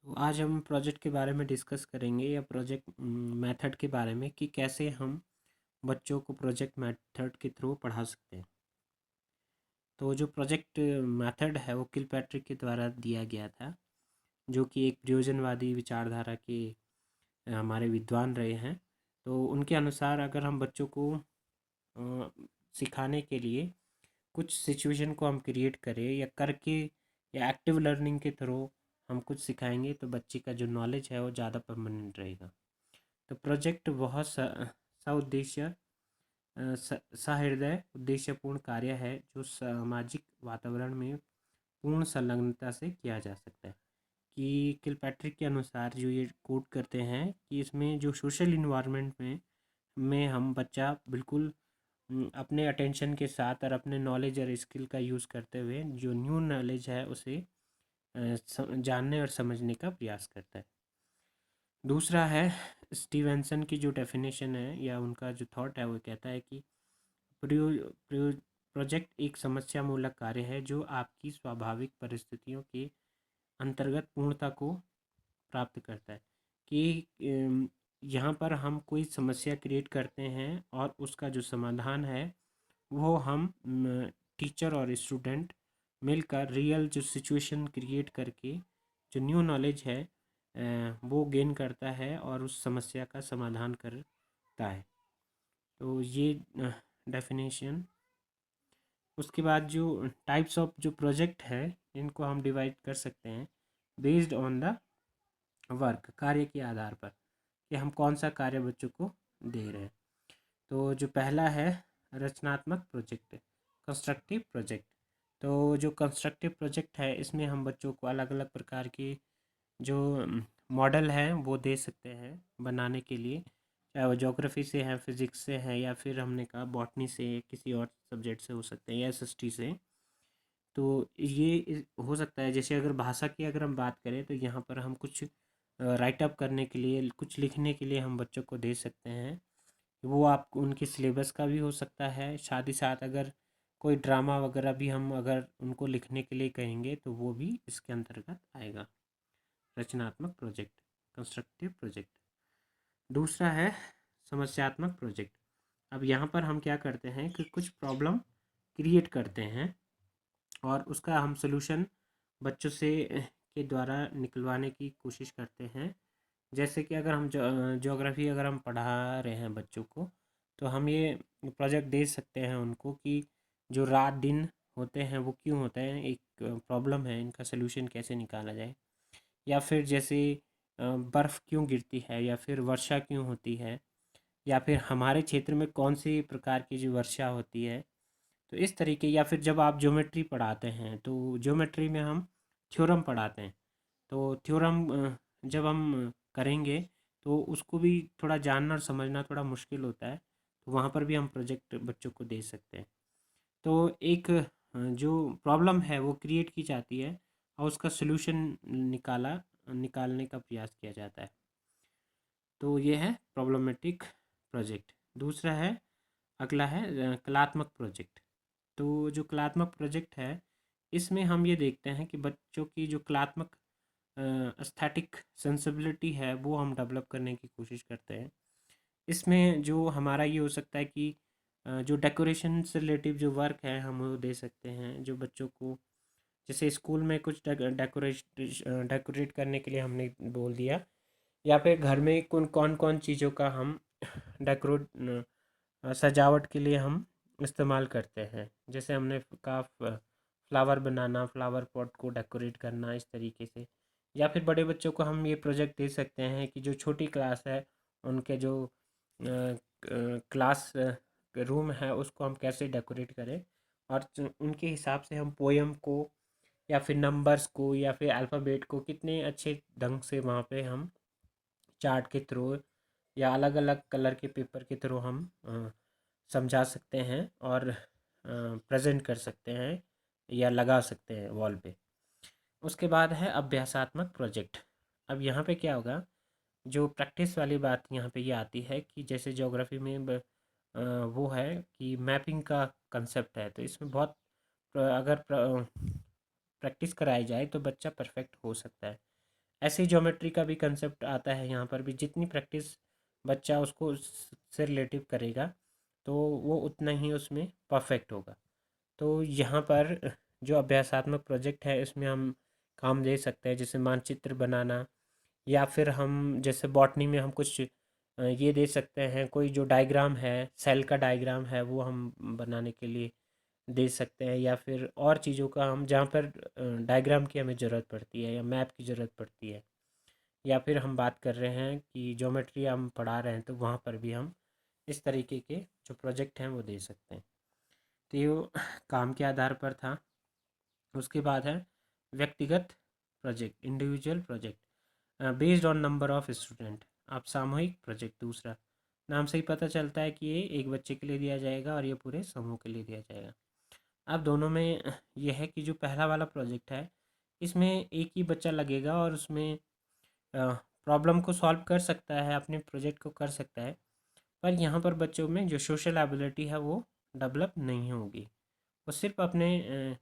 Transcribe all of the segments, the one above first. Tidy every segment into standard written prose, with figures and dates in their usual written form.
तो आज हम प्रोजेक्ट के बारे में डिस्कस करेंगे या प्रोजेक्ट मेथड के बारे में कि कैसे हम बच्चों को प्रोजेक्ट मेथड के थ्रू पढ़ा सकते हैं। तो जो प्रोजेक्ट मेथड है वो किलपैट्रिक के द्वारा दिया गया था, जो कि एक प्रयोजनवादी विचारधारा के हमारे विद्वान रहे हैं। तो उनके अनुसार अगर हम बच्चों को सिखाने के लिए कुछ सिचुएशन को हम क्रिएट करें या करके या एक्टिव लर्निंग के थ्रू हम कुछ सिखाएंगे तो बच्चे का जो नॉलेज है वो ज़्यादा परमानेंट रहेगा। तो प्रोजेक्ट बहुत सउद्देश्य सहृदय उद्देश्यपूर्ण कार्य है जो सामाजिक वातावरण में पूर्ण संलग्नता से किया जा सकता है। कि किलपैट्रिक के अनुसार जो ये कोट करते हैं कि इसमें जो सोशल इन्वायरमेंट में हम बच्चा बिल्कुल अपने अटेंशन के साथ और अपने नॉलेज और स्किल का यूज़ करते हुए जो न्यू नॉलेज है उसे जानने और समझने का प्रयास करता है। दूसरा है स्टीवेंसन की जो डेफिनेशन है या उनका जो थॉट है वो कहता है कि प्रोजेक्ट एक समस्या मूलक कार्य है जो आपकी स्वाभाविक परिस्थितियों के अंतर्गत पूर्णता को प्राप्त करता है। कि यहाँ पर हम कोई समस्या क्रिएट करते हैं और उसका जो समाधान है वो हम टीचर और स्टूडेंट मिलकर रियल जो सिचुएशन क्रिएट करके जो न्यू नॉलेज है वो गेन करता है और उस समस्या का समाधान करता है। तो ये डेफिनेशन। उसके बाद जो टाइप्स ऑफ जो प्रोजेक्ट है इनको हम डिवाइड कर सकते हैं बेस्ड ऑन द वर्क, कार्य के आधार पर कि हम कौन सा कार्य बच्चों को दे रहे हैं। तो जो पहला है रचनात्मक प्रोजेक्ट, कंस्ट्रक्टिव प्रोजेक्ट। तो जो कंस्ट्रक्टिव प्रोजेक्ट है इसमें हम बच्चों को अलग अलग प्रकार के जो मॉडल हैं वो दे सकते हैं बनाने के लिए, चाहे वो ज्योग्राफी से है, फिज़िक्स से है, या फिर हमने कहा बॉटनी से, किसी और सब्जेक्ट से हो सकते हैं या एसएसटी से। तो ये हो सकता है। जैसे अगर भाषा की अगर हम बात करें तो यहाँ पर हम कुछ राइट अप करने के लिए, कुछ लिखने के लिए हम बच्चों को दे सकते हैं। वो आप उनके सिलेबस का भी हो सकता है। साथ ही साथ अगर कोई ड्रामा वगैरह भी हम अगर उनको लिखने के लिए कहेंगे तो वो भी इसके अंतर्गत आएगा। रचनात्मक प्रोजेक्ट, कंस्ट्रक्टिव प्रोजेक्ट। दूसरा है समस्यात्मक प्रोजेक्ट। अब यहाँ पर हम क्या करते हैं कि कुछ प्रॉब्लम क्रिएट करते हैं और उसका हम सॉल्यूशन बच्चों से के द्वारा निकलवाने की कोशिश करते हैं। जैसे कि अगर हम ज्योग्राफी अगर हम पढ़ा रहे हैं बच्चों को तो हम ये प्रोजेक्ट दे सकते हैं उनको कि जो रात दिन होते हैं वो क्यों होते हैं, एक प्रॉब्लम है, इनका सलूशन कैसे निकाला जाए। या फिर जैसे बर्फ़ क्यों गिरती है, या फिर वर्षा क्यों होती है, या फिर हमारे क्षेत्र में कौन सी प्रकार की जो वर्षा होती है। तो इस तरीके, या फिर जब आप ज्योमेट्री पढ़ाते हैं तो ज्योमेट्री में हम थ्योरम पढ़ाते हैं। तो थ्योरम जब हम करेंगे तो उसको भी थोड़ा जानना और समझना थोड़ा मुश्किल होता है। तो वहाँ पर भी हम प्रोजेक्ट बच्चों को दे सकते हैं। तो एक जो प्रॉब्लम है वो क्रिएट की जाती है और उसका सलूशन निकालने का प्रयास किया जाता है। तो ये है प्रॉब्लमेटिक प्रोजेक्ट। दूसरा है, अगला है कलात्मक प्रोजेक्ट। तो जो कलात्मक प्रोजेक्ट है इसमें हम ये देखते हैं कि बच्चों की जो कलात्मक एस्थेटिक सेंसिबिलिटी है वो हम डेवलप करने की कोशिश करते हैं। इसमें जो हमारा ये हो सकता है कि जो डेकोरेशन से रिलेटिव जो वर्क है हम वो दे सकते हैं जो बच्चों को। जैसे स्कूल में कुछ डेकोरेट करने के लिए हमने बोल दिया, या फिर घर में कौन कौन कौन चीज़ों का हम डेकोरेट सजावट के लिए हम इस्तेमाल करते हैं। जैसे हमने कहा फ्लावर बनाना, फ्लावर पॉट को डेकोरेट करना इस तरीके से। या फिर बड़े बच्चों को हम ये प्रोजेक्ट दे सकते हैं कि जो छोटी क्लास है उनके जो क्लास रूम है उसको हम कैसे डेकोरेट करें, और उनके हिसाब से हम पोएम को या फिर नंबर्स को या फिर अल्फ़ाबेट को कितने अच्छे ढंग से वहाँ पे हम चार्ट के थ्रू या अलग अलग कलर के पेपर के थ्रू हम समझा सकते हैं और प्रेजेंट कर सकते हैं या लगा सकते हैं वॉल पे। उसके बाद है अभ्यासात्मक प्रोजेक्ट। अब यहाँ पे क्या होगा, जो प्रैक्टिस वाली बात यहाँ पे ये आती है कि जैसे ज्योग्राफी में वो है कि मैपिंग का कंसेप्ट है। तो इसमें बहुत अगर प्रैक्टिस कराई जाए तो बच्चा परफेक्ट हो सकता है। ऐसे ही ज्योमेट्री का भी कंसेप्ट आता है यहाँ पर भी। जितनी प्रैक्टिस बच्चा उसको से रिलेटिव करेगा तो वो उतना ही उसमें परफेक्ट होगा। तो यहाँ पर जो अभ्यासात्मक प्रोजेक्ट है इसमें हम काम दे सकते हैं, जैसे मानचित्र बनाना, या फिर हम जैसे बॉटनी में हम कुछ ये दे सकते हैं, कोई जो डायग्राम है, सेल का डायग्राम है, वो हम बनाने के लिए दे सकते हैं। या फिर और चीज़ों का हम जहाँ पर डायग्राम की हमें ज़रूरत पड़ती है या मैप की ज़रूरत पड़ती है, या फिर हम बात कर रहे हैं कि ज्योमेट्री हम पढ़ा रहे हैं तो वहाँ पर भी हम इस तरीके के जो प्रोजेक्ट हैं वो दे सकते हैं। तो ये काम के आधार पर था। उसके बाद है व्यक्तिगत project, individual project based on number of student. आप सामूहिक प्रोजेक्ट, दूसरा नाम से ही पता चलता है कि ये एक बच्चे के लिए दिया जाएगा और ये पूरे समूह के लिए दिया जाएगा। अब दोनों में ये है कि जो पहला वाला प्रोजेक्ट है इसमें एक ही बच्चा लगेगा और उसमें प्रॉब्लम को सॉल्व कर सकता है, अपने प्रोजेक्ट को कर सकता है, पर यहाँ पर बच्चों में जो सोशल एबिलिटी है वो डेवलप नहीं होगी। वो सिर्फ अपने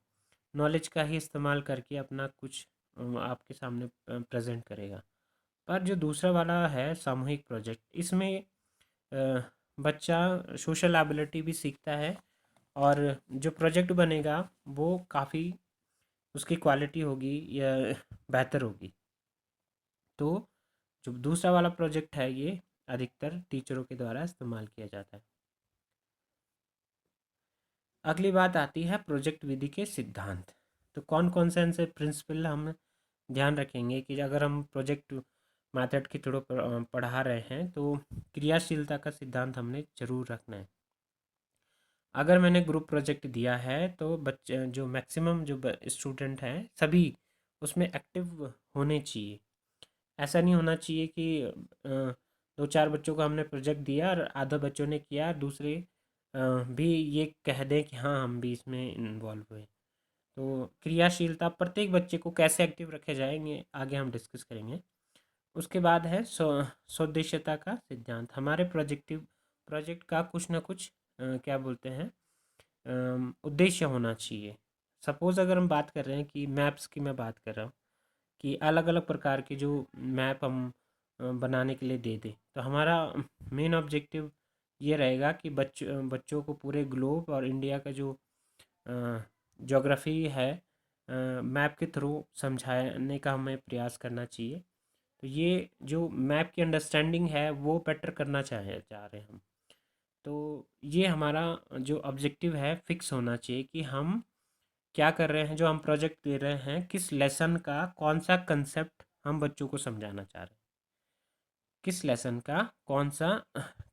नॉलेज का ही इस्तेमाल करके अपना कुछ आपके सामने प्रेजेंट करेगा। पर जो दूसरा वाला है सामूहिक प्रोजेक्ट, इसमें बच्चा सोशल एबिलिटी भी सीखता है और जो प्रोजेक्ट बनेगा वो काफ़ी उसकी क्वालिटी होगी या बेहतर होगी। तो जो दूसरा वाला प्रोजेक्ट है ये अधिकतर टीचरों के द्वारा इस्तेमाल किया जाता है। अगली बात आती है प्रोजेक्ट विधि के सिद्धांत। तो कौन कौन से ऐसे प्रिंसिपल हम ध्यान रखेंगे कि अगर हम प्रोजेक्ट मेथड के थ्रू पढ़ा रहे हैं तो क्रियाशीलता का सिद्धांत हमने ज़रूर रखना है। अगर मैंने ग्रुप प्रोजेक्ट दिया है तो बच्चे जो मैक्सिमम जो स्टूडेंट हैं सभी उसमें एक्टिव होने चाहिए। ऐसा नहीं होना चाहिए कि दो चार बच्चों को हमने प्रोजेक्ट दिया और आधा बच्चों ने किया, दूसरे भी ये कह दें कि हाँ हम भी इसमें इन्वॉल्व हुए। तो क्रियाशीलता प्रत्येक बच्चे को कैसे एक्टिव रखे जाएंगे आगे हम डिस्कस करेंगे। उसके बाद है सौदेश्यता का सिद्धांत। हमारे प्रोजेक्ट का कुछ ना कुछ क्या बोलते हैं उद्देश्य होना चाहिए। सपोज़ अगर हम बात कर रहे हैं कि मैप्स की मैं बात कर रहा हूँ कि अलग अलग प्रकार के जो मैप हम बनाने के लिए दे दें, तो हमारा मेन ऑब्जेक्टिव ये रहेगा कि बच्चों को पूरे ग्लोब और इंडिया का जो ज्योग्राफी है मैप के थ्रू समझाने का हमें प्रयास करना चाहिए। तो ये जो मैप की अंडरस्टैंडिंग है वो बेटर करना चाह रहे हैं हम। तो ये हमारा जो ऑब्जेक्टिव है फिक्स होना चाहिए कि हम क्या कर रहे हैं, जो हम प्रोजेक्ट दे रहे हैं किस लेसन का कौन सा कंसेप्ट हम बच्चों को समझाना चाह रहे हैं, किस लेसन का कौन सा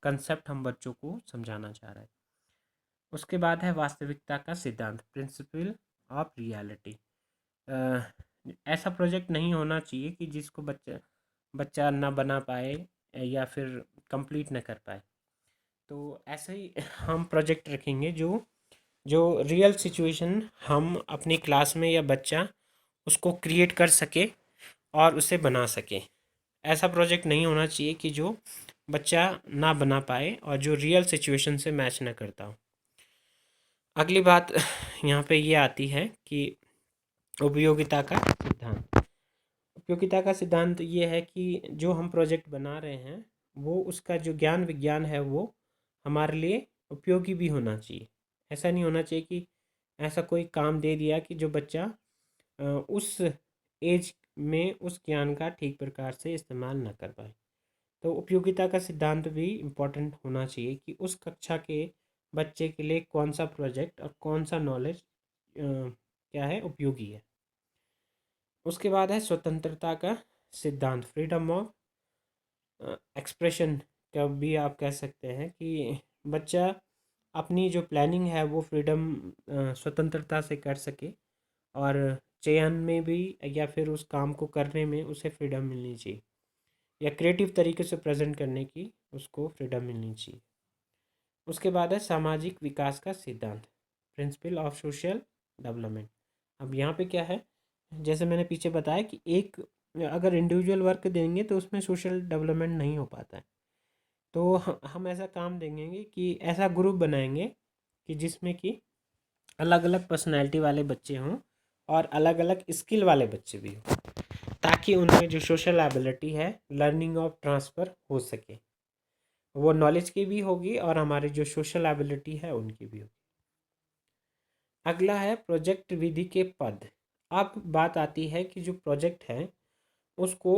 कंसेप्ट हम बच्चों को समझाना चाह रहे हैं। उसके बाद है वास्तविकता का सिद्धांत, प्रिंसिपल ऑफ रियलिटी। ऐसा प्रोजेक्ट नहीं होना चाहिए कि जिसको बच्चा बच्चा ना बना पाए या फिर कंप्लीट ना कर पाए। तो ऐसे ही हम प्रोजेक्ट रखेंगे जो जो रियल सिचुएशन हम अपनी क्लास में या बच्चा उसको क्रिएट कर सके और उसे बना सके। ऐसा प्रोजेक्ट नहीं होना चाहिए कि जो बच्चा ना बना पाए और जो रियल सिचुएशन से मैच ना करता हो। अगली बात यहाँ पे ये आती है कि उपयोगिता का सिद्धांत। उपयोगिता का सिद्धांत ये है कि जो हम प्रोजेक्ट बना रहे हैं वो उसका जो ज्ञान विज्ञान है वो हमारे लिए उपयोगी भी होना चाहिए। ऐसा नहीं होना चाहिए कि ऐसा कोई काम दे दिया कि जो बच्चा उस एज में उस ज्ञान का ठीक प्रकार से इस्तेमाल ना कर पाए। तो उपयोगिता का सिद्धांत भी इम्पोर्टेंट होना चाहिए कि उस कक्षा के बच्चे के लिए कौन सा प्रोजेक्ट और कौन सा नॉलेज क्या है उपयोगी है। उसके बाद है स्वतंत्रता का सिद्धांत, फ्रीडम ऑफ एक्सप्रेशन का भी आप कह सकते हैं कि बच्चा अपनी जो प्लानिंग है वो फ्रीडम स्वतंत्रता से कर सके और चयन में भी या फिर उस काम को करने में उसे फ्रीडम मिलनी चाहिए या क्रिएटिव तरीके से प्रेजेंट करने की उसको फ्रीडम मिलनी चाहिए। उसके बाद है सामाजिक विकास का सिद्धांत, प्रिंसिपल ऑफ सोशल डेवलपमेंट। अब यहाँ पे क्या है, जैसे मैंने पीछे बताया कि एक अगर इंडिविजुअल वर्क देंगे तो उसमें सोशल डेवलपमेंट नहीं हो पाता है। तो हम ऐसा काम देंगे कि ऐसा ग्रुप बनाएंगे कि जिसमें कि अलग अलग पर्सनैलिटी वाले बच्चे हों और अलग अलग स्किल वाले बच्चे भी हों। ताकि उनमें जो सोशल एबिलिटी है, लर्निंग ऑफ ट्रांसफ़र हो सके। वो नॉलेज की भी होगी और हमारी जो सोशल एबिलिटी है उनकी भी होगी। अगला है प्रोजेक्ट विधि के पद। अब बात आती है कि जो प्रोजेक्ट है उसको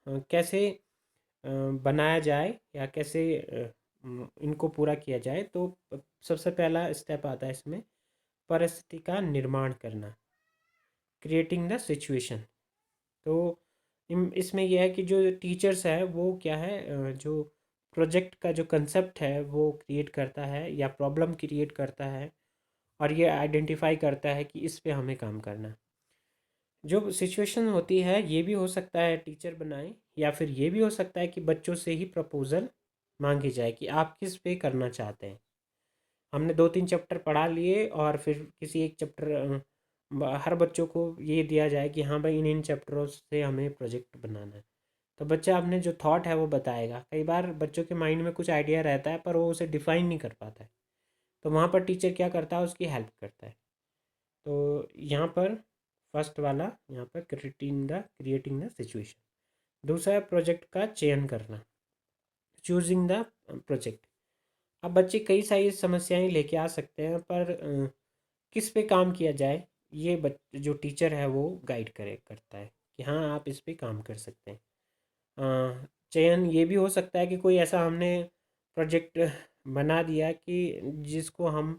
कैसे बनाया जाए या कैसे इनको पूरा किया जाए। तो सबसे पहला स्टेप आता है इसमें परिस्थिति का निर्माण करना, क्रिएटिंग द सिचुएशन। तो इसमें यह है कि जो टीचर्स है वो क्या है, जो प्रोजेक्ट का जो कंसेप्ट है वो क्रिएट करता है या प्रॉब्लम क्रिएट करता है और ये आइडेंटिफाई करता है कि इस पे हमें काम करना है। जो सिचुएशन होती है ये भी हो सकता है टीचर बनाए या फिर ये भी हो सकता है कि बच्चों से ही प्रपोज़ल मांगी जाए कि आप किस पे करना चाहते हैं। हमने 2-3 चैप्टर पढ़ा लिए और फिर किसी एक चैप्टर हर बच्चों को ये दिया जाए कि हाँ भाई इन चैप्टरों से हमें प्रोजेक्ट बनाना है। तो बच्चा अपने जो थॉट है वो बताएगा। कई बार बच्चों के माइंड में कुछ आइडिया रहता है पर वो उसे डिफाइन नहीं कर पाता है, तो वहाँ पर टीचर क्या करता है, उसकी हेल्प करता है। तो यहाँ पर फर्स्ट वाला यहाँ पर क्रिएटिंग द सिचुएशन। दूसरा है प्रोजेक्ट का चयन करना, चूजिंग द प्रोजेक्ट। अब बच्चे कई सारी समस्याएं लेके आ सकते हैं पर किस पे काम किया जाए ये जो टीचर है वो गाइड करता है कि हाँ आप इस पे काम कर सकते हैं। चयन ये भी हो सकता है कि कोई ऐसा हमने प्रोजेक्ट बना दिया कि जिसको हम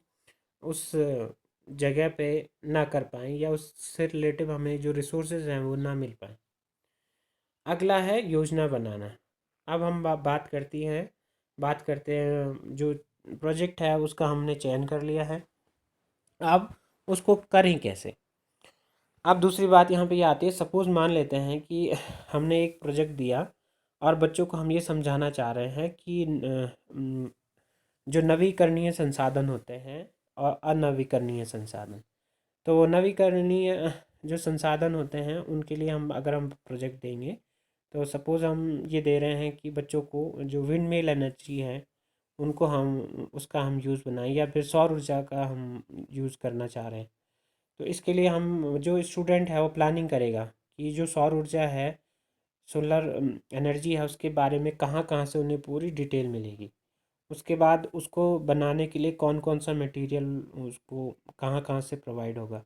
उस जगह पे ना कर पाएँ या उससे रिलेटिव हमें जो रिसोर्सेज हैं वो ना मिल पाए। अगला है योजना बनाना। अब हम बात करते हैं जो प्रोजेक्ट है उसका हमने चयन कर लिया है, अब उसको करें कैसे। अब दूसरी बात यहाँ पे ये आती है, सपोज़ मान लेते हैं कि हमने एक प्रोजेक्ट दिया और बच्चों को हम ये समझाना चाह रहे हैं कि जो नवीकरणीय संसाधन होते हैं और अनवीकरणीय संसाधन। तो नवीकरणीय जो संसाधन होते हैं उनके लिए हम प्रोजेक्ट देंगे, तो सपोज़ हम ये दे रहे हैं कि बच्चों को जो विंड मिल एनर्जी है उनको हम उसका हम यूज़ बनाएं या फिर सौर ऊर्जा का हम यूज़ करना चाह रहे हैं। तो इसके लिए हम जो स्टूडेंट है वो प्लानिंग करेगा कि जो सौर ऊर्जा है, सोलर एनर्जी है, उसके बारे में कहाँ कहाँ से उन्हें पूरी डिटेल मिलेगी। उसके बाद उसको बनाने के लिए कौन कौन सा मटेरियल उसको कहाँ कहाँ से प्रोवाइड होगा।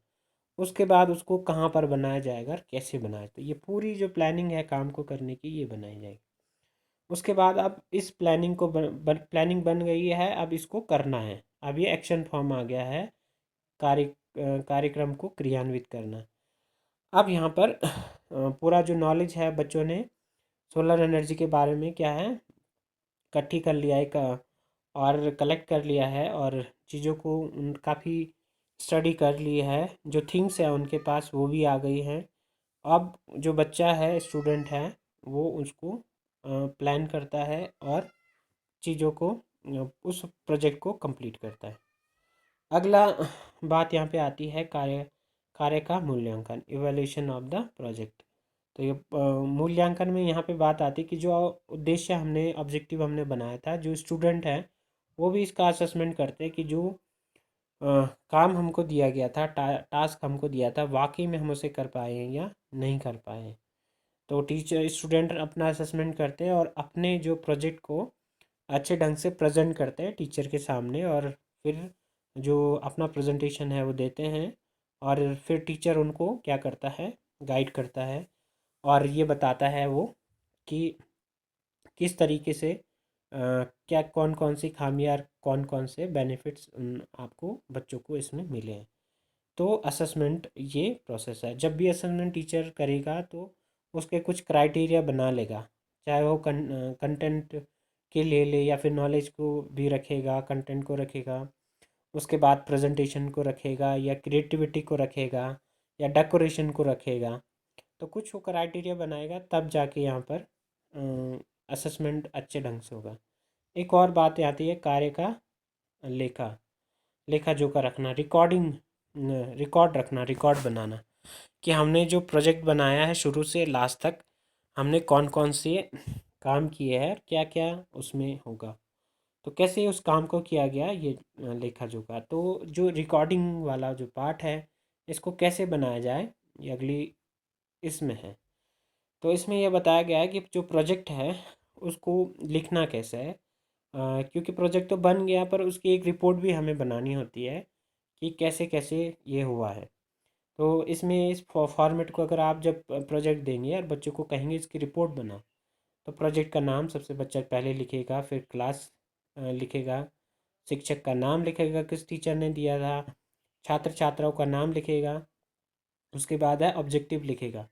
उसके बाद उसको कहाँ पर बनाया जाएगा और कैसे बनाया, तो ये पूरी जो प्लानिंग है काम को करने की ये बनाई जाएगी। उसके बाद अब इस प्लानिंग को प्लानिंग बन गई है, अब इसको करना है। अब ये एक्शन फॉर्म आ गया है, कार्यक्रम को क्रियान्वित करना। अब यहाँ पर पूरा जो नॉलेज है बच्चों ने सोलर एनर्जी के बारे में क्या है इकट्ठी कर लिया है और कलेक्ट कर लिया है और चीज़ों को काफ़ी स्टडी कर ली है, जो थिंग्स है उनके पास वो भी आ गई हैं। अब जो बच्चा है, स्टूडेंट है, वो उसको प्लान करता है और चीज़ों को उस प्रोजेक्ट को कंप्लीट करता है। अगला बात यहाँ पे आती है कार्य का मूल्यांकन, इवैल्यूएशन ऑफ द प्रोजेक्ट। तो ये मूल्यांकन में यहाँ पे बात आती है कि जो उद्देश्य हमने ऑब्जेक्टिव हमने बनाया था, जो स्टूडेंट है वो भी इसका असेसमेंट करते हैं कि जो काम हमको दिया गया था, टास्क हमको दिया था, वाकई में हम उसे कर पाए हैं या नहीं कर पाए हैं। तो टीचर स्टूडेंट अपना असेसमेंट करते हैं और अपने जो प्रोजेक्ट को अच्छे ढंग से प्रेजेंट करते हैं टीचर के सामने और फिर जो अपना प्रेजेंटेशन है वो देते हैं और फिर टीचर उनको क्या करता है, गाइड करता है और ये बताता है वो कि किस तरीके से क्या कौन कौन सी खामियां कौन कौन से बेनिफिट्स आपको बच्चों को इसमें मिले हैं। तो असेसमेंट ये प्रोसेस है, जब भी असेसमेंट टीचर करेगा तो उसके कुछ क्राइटेरिया बना लेगा, चाहे वो कंटेंट के ले या फिर नॉलेज को भी रखेगा, कंटेंट को रखेगा, उसके बाद प्रेजेंटेशन को रखेगा या क्रिएटिविटी को रखेगा या डेकोरेशन को रखेगा। तो कुछ वो क्राइटेरिया बनाएगा तब जाके यहाँ पर असेसमेंट अच्छे ढंग से होगा। एक और बात आती है कार्य का लेखा लेखा जोखा रखना, रिकॉर्ड रखना, रिकॉर्ड बनाना कि हमने जो प्रोजेक्ट बनाया है शुरू से लास्ट तक हमने कौन कौन से काम किए हैं, क्या क्या उसमें होगा, तो कैसे उस काम को किया गया, ये लेखा जोखा। तो जो रिकॉर्डिंग वाला जो पार्ट है इसको कैसे बनाया जाए ये अगली इसमें है। तो इसमें यह बताया गया है कि जो प्रोजेक्ट है उसको लिखना कैसे है। क्योंकि प्रोजेक्ट तो बन गया पर उसकी एक रिपोर्ट भी हमें बनानी होती है कि कैसे कैसे ये हुआ है। तो इसमें इस फॉर्मेट को अगर आप जब प्रोजेक्ट देंगे और बच्चों को कहेंगे इसकी रिपोर्ट बनाओ, तो प्रोजेक्ट का नाम सबसे बच्चा पहले लिखेगा, फिर क्लास लिखेगा, शिक्षक का नाम लिखेगा किस टीचर ने दिया था, छात्र छात्राओं का नाम लिखेगा, उसके बाद है ऑब्जेक्टिव लिखेगा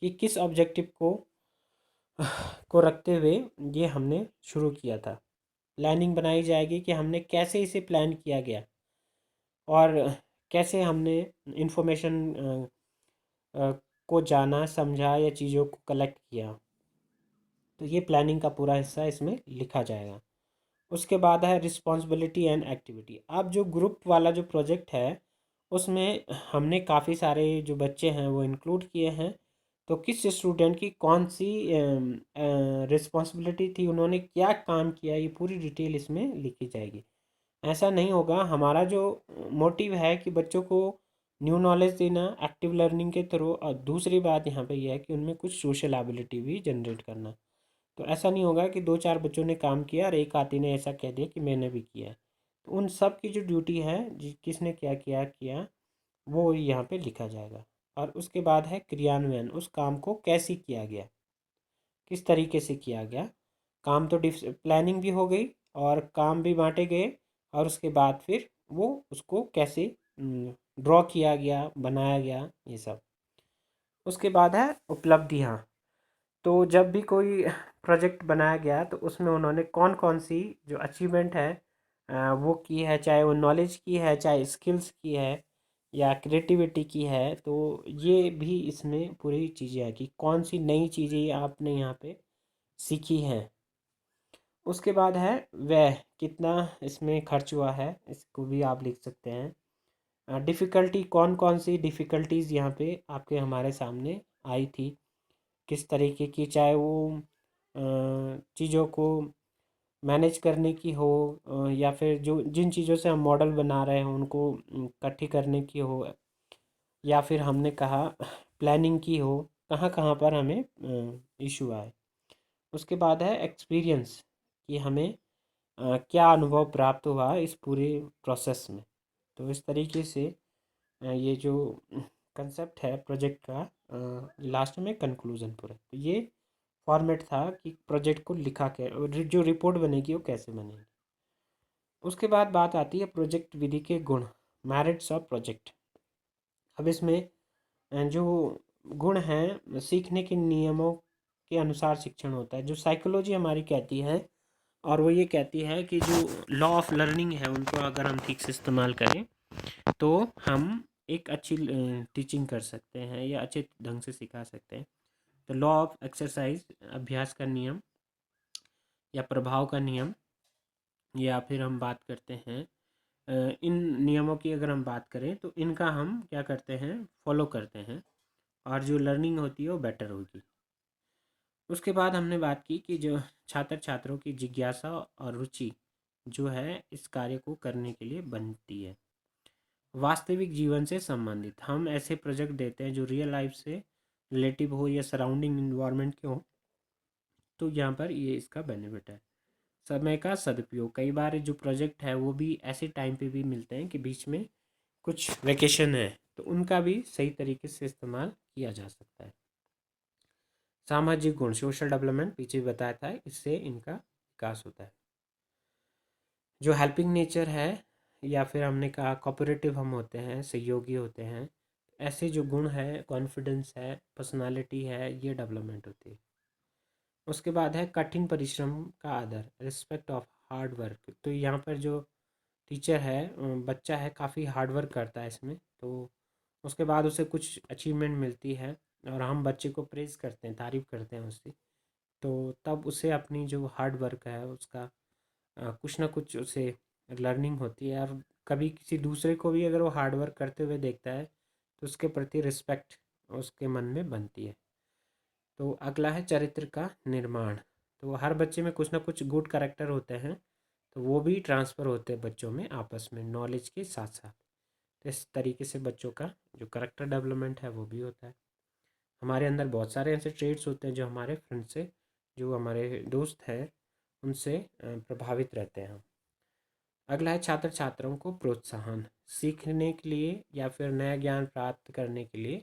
कि किस ऑब्जेक्टिव को रखते हुए ये हमने शुरू किया था। प्लानिंग बनाई जाएगी कि हमने कैसे इसे प्लान किया गया और कैसे हमने इंफॉर्मेशन को जाना, समझा या चीज़ों को कलेक्ट किया। तो ये प्लानिंग का पूरा हिस्सा इसमें लिखा जाएगा। उसके बाद है रिस्पॉन्सिबिलिटी एंड एक्टिविटी। अब जो ग्रुप वाला जो प्रोजेक्ट है उसमें हमने काफ़ी सारे जो बच्चे हैं वो इंक्लूड किए हैं। तो किस स्टूडेंट की कौन सी रिस्पॉन्सिबिलिटी थी, उन्होंने क्या काम किया, ये पूरी डिटेल इसमें लिखी जाएगी। ऐसा नहीं होगा, हमारा जो मोटिव है कि बच्चों को न्यू नॉलेज देना एक्टिव लर्निंग के थ्रू, और दूसरी बात यहाँ पे यह है कि उनमें कुछ सोशल एबिलिटी भी जनरेट करना। तो ऐसा नहीं होगा कि दो चार बच्चों ने काम किया और एक आदमी ने ऐसा कह दिया कि मैंने भी किया है। तो उन सब की जो ड्यूटी है, किसने क्या किया किया, वो यहाँ पे लिखा जाएगा। और उसके बाद है क्रियान्वयन, उस काम को कैसे किया गया, किस तरीके से किया गया। काम तो प्लानिंग भी हो गई और काम भी बांटे गए, और उसके बाद फिर वो उसको कैसे ड्रॉ किया गया, बनाया गया, ये सब। उसके बाद है उपलब्धियाँ। तो जब भी कोई प्रोजेक्ट बनाया गया तो उसमें उन्होंने कौन कौन सी जो अचीवमेंट है वो की है, चाहे वो नॉलेज की है, चाहे स्किल्स की है, या क्रिएटिविटी की है। तो ये भी इसमें पूरी चीज़ें है कि कौन सी नई चीज़ें आपने यहाँ पे सीखी हैं। उसके बाद है वह कितना इसमें खर्च हुआ है, इसको भी आप लिख सकते हैं। डिफ़िकल्टी, कौन कौन सी डिफ़िकल्टीज़ यहाँ पे आपके हमारे सामने आई थी, किस तरीके की, चाहे वो चीज़ों को मैनेज करने की हो, या फिर जो जिन चीज़ों से हम मॉडल बना रहे हैं उनको इकट्ठी करने की हो, या फिर हमने कहा प्लानिंग की हो, कहाँ कहाँ पर हमें इशू आए। उसके बाद है एक्सपीरियंस, कि हमें क्या अनुभव प्राप्त हुआ इस पूरे प्रोसेस में। तो इस तरीके से ये जो कंसेप्ट है प्रोजेक्ट का, लास्ट में कंक्लूजन पूरा। तो ये फॉर्मेट था कि प्रोजेक्ट को लिखा के और जो रिपोर्ट बनेगी वो कैसे बनेगी। उसके बाद बात आती है प्रोजेक्ट विधि के गुण, मेरिट्स ऑफ प्रोजेक्ट। अब इसमें जो गुण हैं, सीखने के नियमों के अनुसार शिक्षण होता है, जो साइकोलॉजी हमारी कहती है। और वो ये कहती है कि जो लॉ ऑफ लर्निंग है उनको अगर हम ठीक से इस्तेमाल करें तो हम एक अच्छी टीचिंग कर सकते हैं या अच्छे ढंग से सिखा सकते हैं। तो लॉ ऑफ एक्सरसाइज, अभ्यास का नियम या प्रभाव का नियम, या फिर हम बात करते हैं इन नियमों की अगर हम बात करें तो इनका हम क्या करते हैं, फॉलो करते हैं, और जो लर्निंग होती है वो बेटर होगी। उसके बाद हमने बात की कि जो छात्र छात्रों की जिज्ञासा और रुचि जो है इस कार्य को करने के लिए बनती है। वास्तविक जीवन से संबंधित, हम ऐसे प्रोजेक्ट देते हैं जो रियल लाइफ से रिलेटिव हो या सराउंडिंग इन्वायरमेंट के हो। तो यहाँ पर ये इसका बेनिफिट है। समय का सदुपयोग, कई बार जो प्रोजेक्ट है वो भी ऐसे टाइम पे भी मिलते हैं कि बीच में कुछ वेकेशन है, तो उनका भी सही तरीके से इस्तेमाल किया जा सकता है। सामाजिक गुण, सोशल डेवलपमेंट पीछे भी बताया था, इससे इनका विकास होता है। जो हेल्पिंग नेचर है, या फिर हमने कहा कोऑपरेटिव हम होते हैं, सहयोगी होते हैं, ऐसे जो गुण है, कॉन्फिडेंस है, पर्सनालिटी है, ये डेवलपमेंट होती है। उसके बाद है कठिन परिश्रम का आदर, रिस्पेक्ट ऑफ हार्ड वर्क। तो यहाँ पर जो टीचर है, बच्चा है, काफ़ी हार्ड वर्क करता है इसमें, तो उसके बाद उसे कुछ अचीवमेंट मिलती है और हम बच्चे को प्रेज़ करते हैं, तारीफ़ करते हैं उसकी, तो तब उसे अपनी जो हार्ड वर्क है उसका कुछ ना कुछ उसे लर्निंग होती है। और कभी किसी दूसरे को भी अगर वो हार्ड वर्क करते हुए देखता है तो उसके प्रति रिस्पेक्ट उसके मन में बनती है। तो अगला है चरित्र का निर्माण। तो हर बच्चे में कुछ ना कुछ गुड कैरेक्टर होते हैं, तो वो भी ट्रांसफ़र होते हैं बच्चों में आपस में नॉलेज के साथ साथ। तो इस तरीके से बच्चों का जो कैरेक्टर डेवलपमेंट है वो भी होता है। हमारे अंदर बहुत सारे ऐसे ट्रेड्स होते हैं जो हमारे फ्रेंड से, जो हमारे दोस्त हैं, उनसे प्रभावित रहते हैं हम। अगला है छात्र छात्राओं को प्रोत्साहन। सीखने के लिए या फिर नया ज्ञान प्राप्त करने के लिए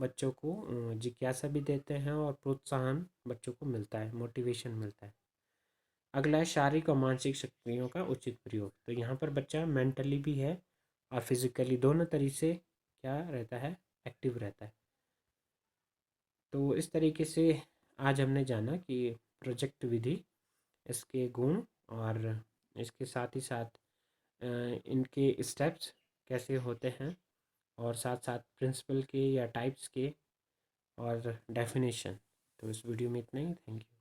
बच्चों को जिज्ञासा भी देते हैं और प्रोत्साहन बच्चों को मिलता है, मोटिवेशन मिलता है। अगला है शारीरिक और मानसिक शक्तियों का उचित प्रयोग। तो यहाँ पर बच्चा मेंटली भी है और फिजिकली दोनों तरीके से क्या रहता है, एक्टिव रहता है। तो इस तरीके से आज हमने जाना कि प्रोजेक्ट विधि, इसके गुण और इसके साथ ही साथ इनके स्टेप्स कैसे होते हैं, और साथ साथ प्रिंसिपल के या टाइप्स के और डेफिनेशन। तो इस वीडियो में इतना ही। Thank you.